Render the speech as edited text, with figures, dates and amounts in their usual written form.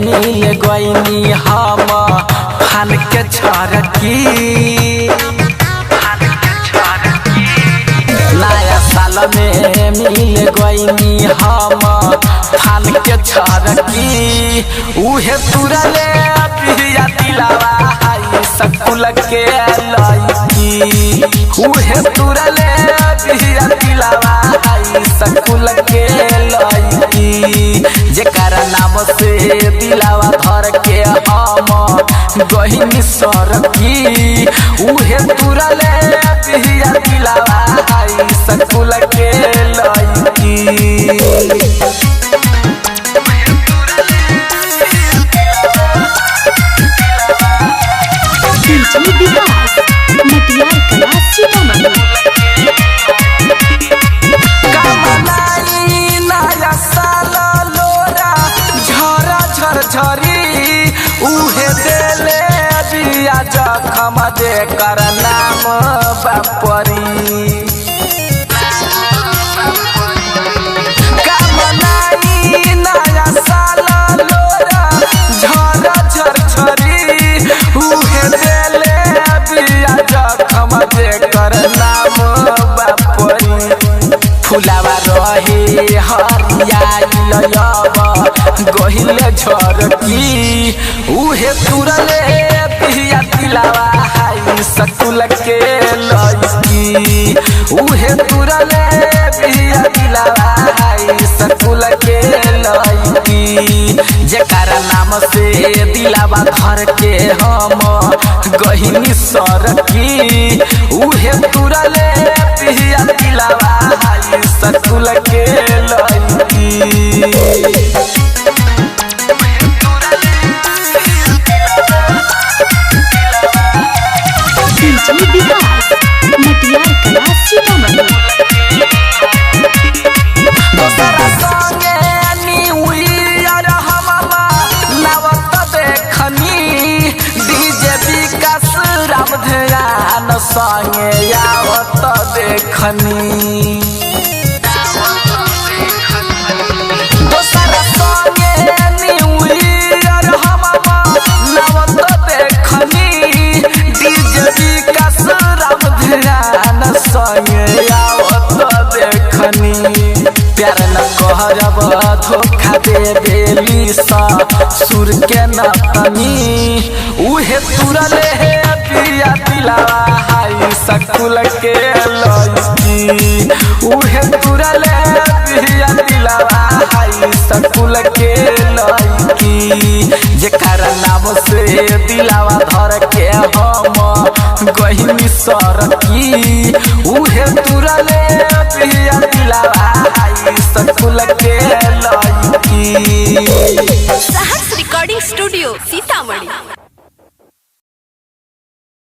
मिल गईनी हम फान के छरकी नया साल में मिल गईनी हम फान के छरकी उहे तुरले पिया दिलावा हाई सकुल के लईकी उहे तुरले पिया दिलावा हाई सकुल के लईकी जेकरा नाम से दिलावा धर के हम गहिनी सरकी उहे तुरले पिया दिलावा हाई सकुल के लईकी झरी उहे देले दिया जखम दे कर नाम बापरी कामनाई नया साल लोरा झर झरी उहे देले दिया जखम दे कर नाम बापरी फुलावा रहे हरियाइल गहिले झरकी उहे तुरले पिया दिलावा हाई सकुल के लईकी उहे तुरले पिया दिलावा हाई सकुल के लईकी जेकरा नाम से दिलावा धर के हम गहिनी सरकी उहे तुरले पिया दिलावा हाई सकुल के लईकी संगे आवत देखनी दोसर संगे न्यू ईयर हम नवत देखनी डीजे विकास राम ध्यान संगे आवत देखनी प्यार न कहरब धोखा दे देली सुर के नतनी उहे तुरले हे पिया दिलावा हाई सकुल के लईकी उहे तुरले पिया दिलावा हाई सकुल के लईकी जेकरा नाम से दिलावा धर के हम गहिनी सरकी उहे तुरले पिया दिलावा हाई सकुल के लईकी। सहर्ष रिकॉर्डिंग स्टूडियो सीतामढ़ी।